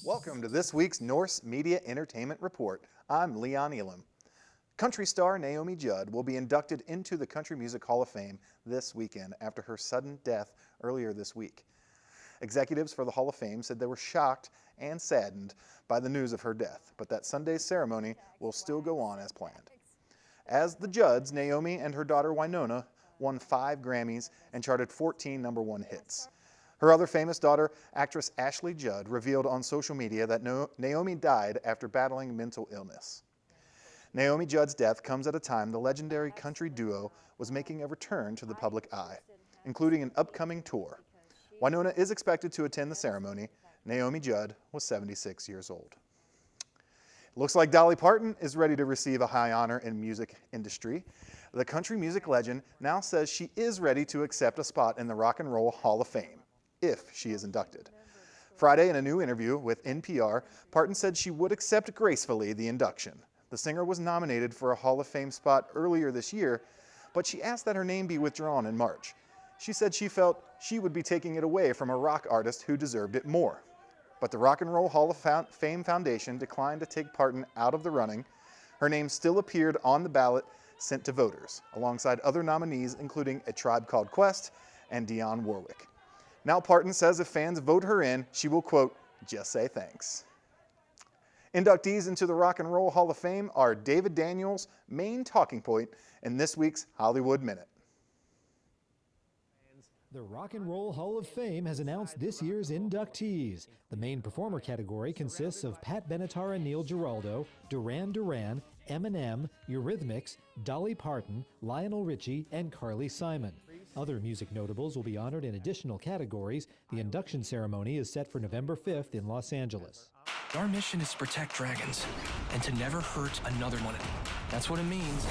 Welcome to this week's Norse Media Entertainment Report. I'm Leon Elam. Country star Naomi Judd will be inducted into the Country Music Hall of Fame this weekend after her sudden death earlier this week. Executives for the Hall of Fame said they were shocked and saddened by the news of her death, but that Sunday's ceremony will still go on as planned. As the Judds, Naomi and her daughter Winona won 5 Grammys and charted 14 #1 hits. Her other famous daughter, actress Ashley Judd, revealed on social media that Naomi died after battling mental illness. Naomi Judd's death comes at a time the legendary country duo was making a return to the public eye, including an upcoming tour. Winona is expected to attend the ceremony. Naomi Judd was 76 years old. It looks like Dolly Parton is ready to receive a high honor in music industry. The country music legend now says she is ready to accept a spot in the Rock and Roll Hall of Fame, if she is inducted. Friday, in a new interview with NPR, Parton said she would accept gracefully the induction. The singer was nominated for a Hall of Fame spot earlier this year, but she asked that her name be withdrawn in March. She said she felt she would be taking it away from a rock artist who deserved it more. But the Rock and Roll Hall of Fame Foundation declined to take Parton out of the running. Her name still appeared on the ballot sent to voters, alongside other nominees including A Tribe Called Quest and Dionne Warwick. Now Parton says if fans vote her in, she will, quote, just say thanks. Inductees into the Rock and Roll Hall of Fame are David Daniels' main talking point in this week's Hollywood Minute. The Rock and Roll Hall of Fame has announced this year's inductees. The main performer category consists of Pat Benatar and Neil Giraldo, Duran Duran, Eminem, Eurythmics, Dolly Parton, Lionel Richie, and Carly Simon. Other music notables will be honored in additional categories. The induction ceremony is set for November 5th in Los Angeles. Our mission is to protect dragons and to never hurt another one. That's what it means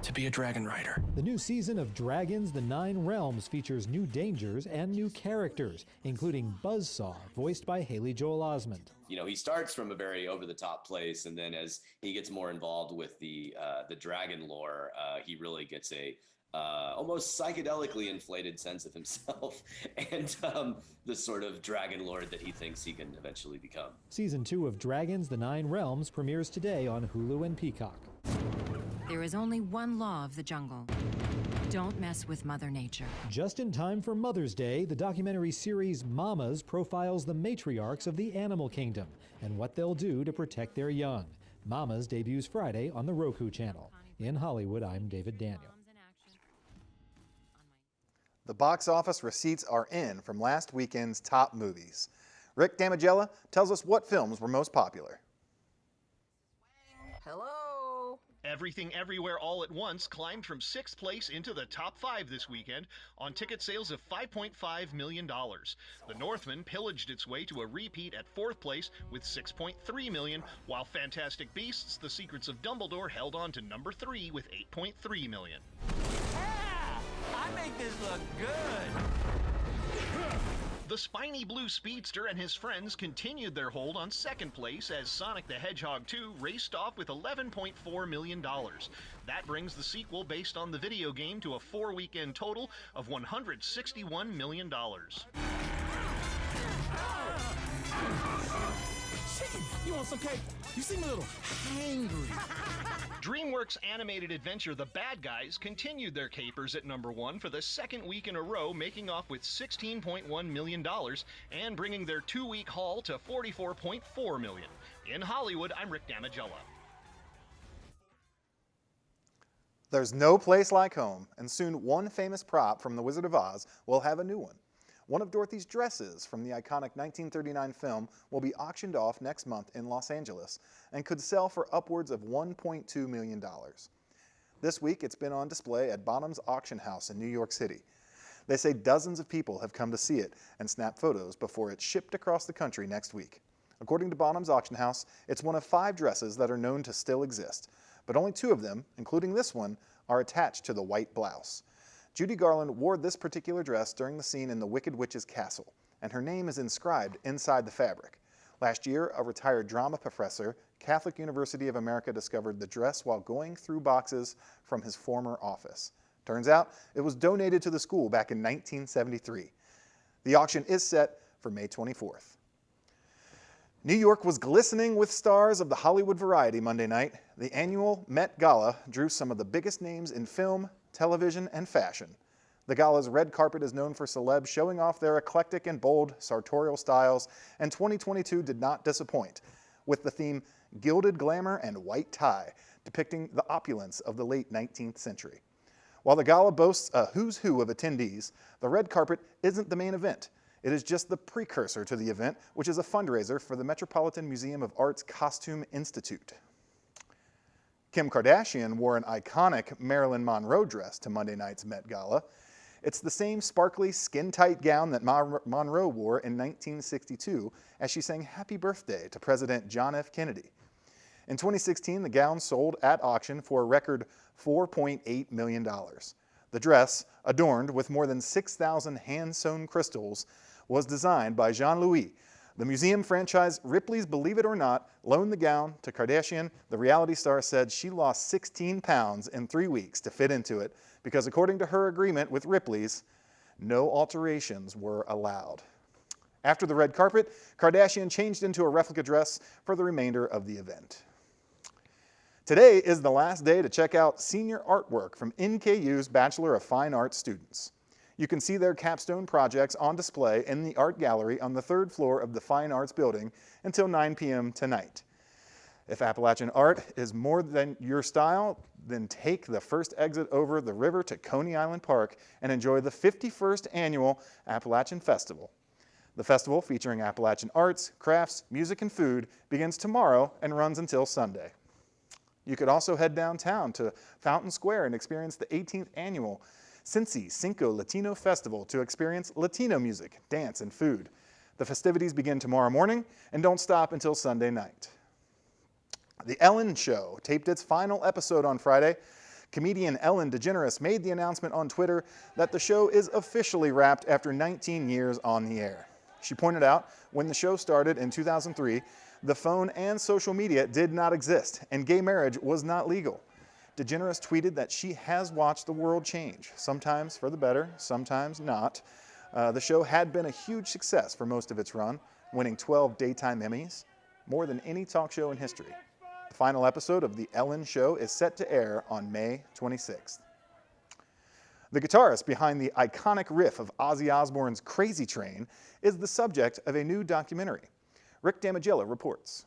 to be a dragon rider. The new season of Dragons: The Nine Realms features new dangers and new characters, including Buzzsaw, voiced by Haley Joel Osment. You know, he starts from a very over-the-top place, and then as he gets more involved with the dragon lore, he really gets a almost psychedelically inflated sense of himself and the sort of dragon lord that he thinks he can eventually become. Season 2 of Dragons: The Nine Realms premieres today on Hulu and Peacock. There is only one law of the jungle. Don't mess with Mother Nature. Just in time for Mother's Day, the documentary series Mamas profiles the matriarchs of the animal kingdom and what they'll do to protect their young. Mamas debuts Friday on the Roku channel. In Hollywood, I'm David Daniel. The box office receipts are in from last weekend's top movies. Rick Damigella tells us what films were most popular. Hello. Everything Everywhere All at Once climbed from 6th place into the top 5 this weekend on ticket sales of $5.5 million. The Northman pillaged its way to a repeat at 4th place with $6.3 million, while Fantastic Beasts: The Secrets of Dumbledore held on to number 3 with $8.3 million. Yeah, I make this look good. The spiny blue speedster and his friends continued their hold on 2nd place as Sonic the Hedgehog 2 raced off with $11.4 million. That brings the sequel based on the video game to a 4-weekend total of $161 million. You want some cake? You seem a little hangry. DreamWorks' animated adventure The Bad Guys continued their capers at number 1 for the 2nd week in a row, making off with $16.1 million and bringing their 2-week haul to $44.4 million. In Hollywood, I'm Rick Damigella. There's no place like home, and soon one famous prop from The Wizard of Oz will have a new one. One of Dorothy's dresses from the iconic 1939 film will be auctioned off next month in Los Angeles and could sell for upwards of $1.2 million. This week, it's been on display at Bonham's Auction House in New York City. They say dozens of people have come to see it and snap photos before it's shipped across the country next week. According to Bonham's Auction House, it's one of 5 dresses that are known to still exist, but only 2 of them, including this one, are attached to the white blouse. Judy Garland wore this particular dress during the scene in the Wicked Witch's castle, and her name is inscribed inside the fabric. Last year, a retired drama professor, Catholic University of America, discovered the dress while going through boxes from his former office. Turns out, it was donated to the school back in 1973. The auction is set for May 24th. New York was glistening with stars of the Hollywood variety Monday night. The annual Met Gala drew some of the biggest names in film, television, and fashion. The gala's red carpet is known for celebs showing off their eclectic and bold sartorial styles, and 2022 did not disappoint, with the theme Gilded Glamour and White Tie, depicting the opulence of the late 19th century. While the gala boasts a who's who of attendees, the red carpet isn't the main event. It is just the precursor to the event, which is a fundraiser for the Metropolitan Museum of Art's Costume Institute. Kim Kardashian wore an iconic Marilyn Monroe dress to Monday night's Met Gala. It's the same sparkly, skin-tight gown that Monroe wore in 1962 as she sang Happy Birthday to President John F. Kennedy. In 2016, the gown sold at auction for a record $4.8 million. The dress, adorned with more than 6,000 hand-sewn crystals, was designed by Jean-Louis. The museum franchise Ripley's Believe It or Not loaned the gown to Kardashian. The reality star said she lost 16 pounds in 3 weeks to fit into it because, according to her agreement with Ripley's, no alterations were allowed. After the red carpet, Kardashian changed into a replica dress for the remainder of the event. Today is the last day to check out senior artwork from NKU's Bachelor of Fine Arts students. You can see their capstone projects on display in the art gallery on the 3rd floor of the Fine Arts building until 9 p.m. tonight. If Appalachian art is more than your style, then take the first exit over the river to Coney Island Park and enjoy the 51st annual Appalachian Festival. The festival, featuring Appalachian arts, crafts, music, and food, begins tomorrow and runs until Sunday. You could also head downtown to Fountain Square and experience the 18th annual Cincy Cinco Latino Festival to experience Latino music, dance, and food. The festivities begin tomorrow morning and don't stop until Sunday night. The Ellen Show taped its final episode on Friday. Comedian Ellen DeGeneres made the announcement on Twitter that the show is officially wrapped after 19 years on the air. She pointed out when the show started in 2003, the phone and social media did not exist, and gay marriage was not legal. DeGeneres tweeted that she has watched the world change, sometimes for the better, sometimes not. The show had been a huge success for most of its run, winning 12 daytime Emmys, more than any talk show in history. The final episode of The Ellen Show is set to air on May 26th. The guitarist behind the iconic riff of Ozzy Osbourne's Crazy Train is the subject of a new documentary. Rick Damigella reports.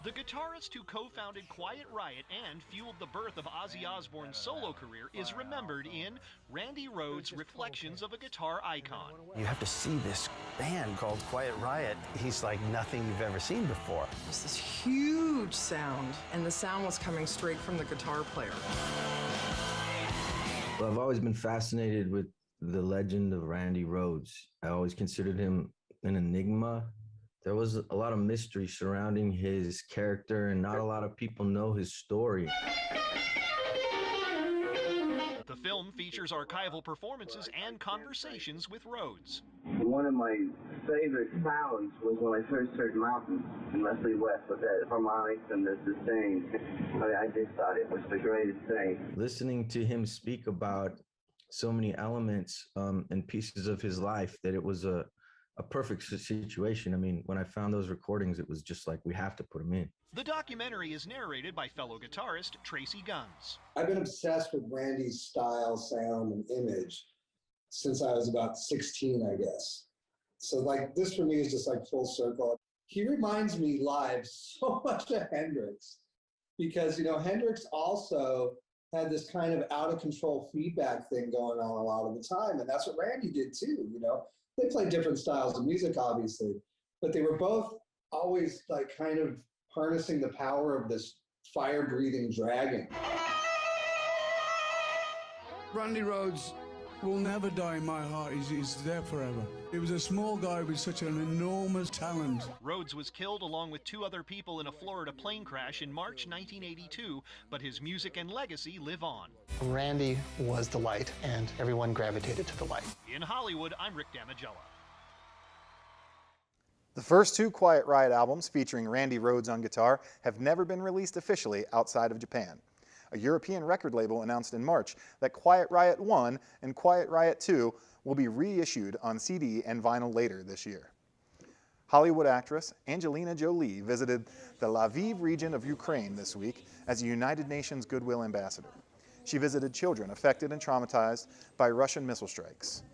The guitarist who co-founded Quiet Riot and fueled the birth of Ozzy Osbourne's solo career is remembered in Randy Rhoads' Reflections of a Guitar Icon. You have to see this band called Quiet Riot. He's like nothing you've ever seen before. It was this huge sound, and the sound was coming straight from the guitar player. Well, I've always been fascinated with the legend of Randy Rhoads. I always considered him an enigma. There was a lot of mystery surrounding his character, and not a lot of people know his story. The film features archival performances and conversations with Rhoads. One of my favorite sounds was when I first heard Mountain and Leslie West with that harmonics and the sustain. I just thought it was the greatest thing. Listening to him speak about so many elements and pieces of his life, that it was a perfect situation. I mean, when I found those recordings, it was just like, we have to put them in. The documentary is narrated by fellow guitarist Tracy Guns. I've been obsessed with Randy's style, sound, and image since I was about 16, I guess. So like this for me is just like full circle. He reminds me live so much of Hendrix, because, you know, Hendrix also had this kind of out of control feedback thing going on a lot of the time. And that's what Randy did too, you know. They played different styles of music, obviously, but they were both always like kind of harnessing the power of this fire-breathing dragon. Randy Rhoads will never die in my heart. He's there forever. He was a small guy with such an enormous talent. Rhoads was killed along with 2 other people in a Florida plane crash in March 1982, but his music and legacy live on. Randy was the light, and everyone gravitated to the light. In Hollywood, I'm Rick Damigella. The first 2 Quiet Riot albums featuring Randy Rhoads on guitar have never been released officially outside of Japan. A European record label announced in March that Quiet Riot 1 and Quiet Riot 2 will be reissued on CD and vinyl later this year. Hollywood actress Angelina Jolie visited the Lviv region of Ukraine this week as a United Nations Goodwill Ambassador. She visited children affected and traumatized by Russian missile strikes.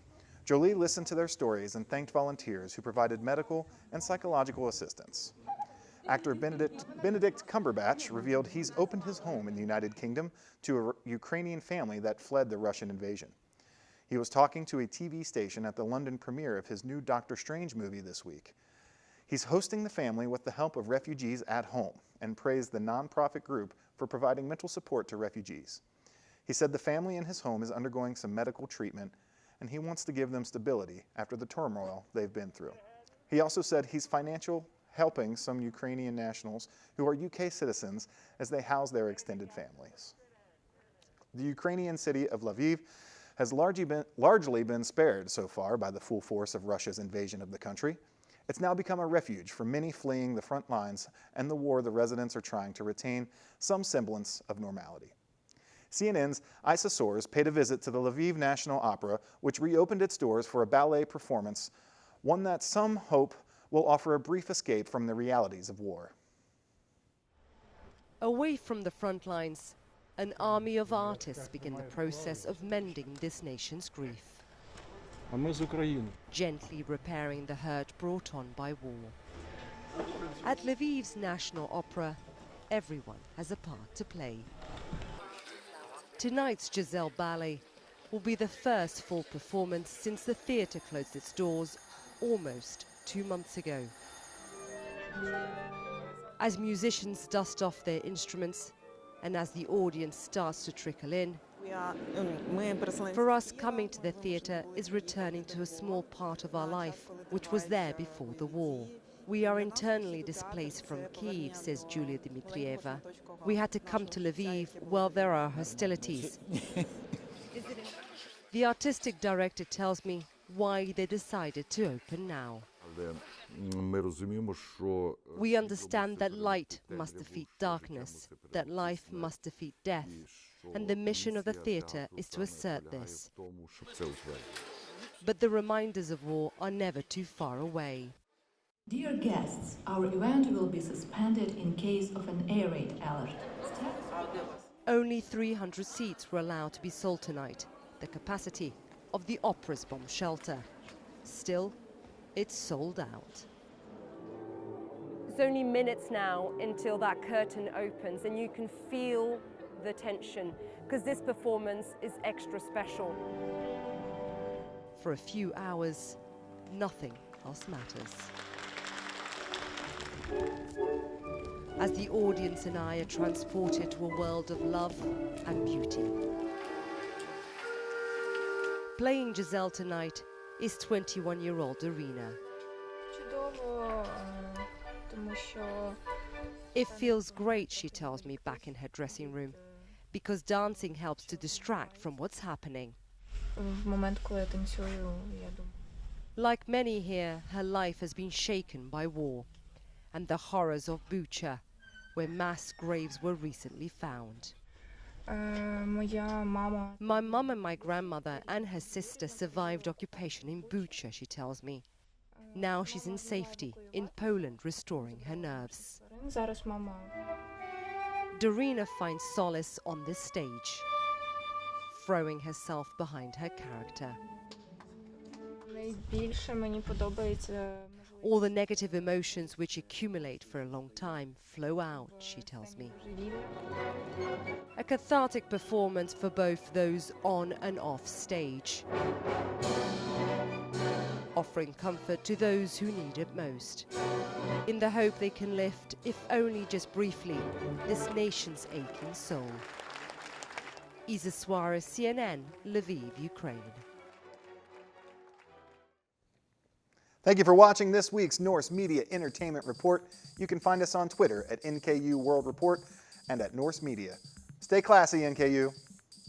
Jolie listened to their stories and thanked volunteers who provided medical and psychological assistance. Actor Benedict Cumberbatch revealed he's opened his home in the United Kingdom to a Ukrainian family that fled the Russian invasion. He was talking to a TV station at the London premiere of his new Doctor Strange movie this week. He's hosting the family with the help of refugees at home and praised the nonprofit group for providing mental support to refugees. He said the family in his home is undergoing some medical treatment and he wants to give them stability after the turmoil they've been through. He also said he's helping some Ukrainian nationals who are UK citizens as they house their extended families. The Ukrainian city of Lviv has largely been spared so far by the full force of Russia's invasion of the country. It's now become a refuge for many fleeing the front lines and the war the residents are trying to retain some semblance of normality. CNN's Isa Soares paid a visit to the Lviv National Opera, which reopened its doors for a ballet performance, one that some hope will offer a brief escape from the realities of war. Away from the front lines, an army of artists begin the process of mending this nation's grief. Gently repairing the hurt brought on by war. At Lviv's National Opera, everyone has a part to play. Tonight's Giselle Ballet will be the first full performance since the theatre closed its doors almost 2 months ago. As musicians dust off their instruments and as the audience starts to trickle in, for us, coming to the theatre is returning to a small part of our life, which was there before the war. We are internally displaced from Kyiv, says Julia Dmitrieva. We had to come to Lviv while there are hostilities. The artistic director tells me why they decided to open now. We understand that light must defeat darkness, that life must defeat death, and the mission of the theatre is to assert this. But the reminders of war are never too far away. Dear guests, our event will be suspended in case of an air raid alert. Only 300 seats were allowed to be sold tonight, the capacity of the opera's bomb shelter. Still, it's sold out. It's only minutes now until that curtain opens and you can feel the tension because this performance is extra special. For a few hours, nothing else matters. As the audience and I are transported to a world of love and beauty. Playing Giselle tonight is 21-year-old Irina. It feels great, she tells me back in her dressing room, because dancing helps to distract from what's happening. Like many here, her life has been shaken by war and the horrors of Bucha, where mass graves were recently found. My mum and my grandmother and her sister survived occupation in Bucha, she tells me. Now she's in safety in Poland, restoring her nerves. Darina finds solace on this stage, throwing herself behind her character. All the negative emotions which accumulate for a long time flow out, she tells me. A cathartic performance for both those on and off stage, offering comfort to those who need it most, in the hope they can lift, if only just briefly, this nation's aching soul. Isa Soares, CNN, Lviv, Ukraine. Thank you for watching this week's Norse Media Entertainment Report. You can find us on Twitter at NKU World Report and at Norse Media. Stay classy, NKU.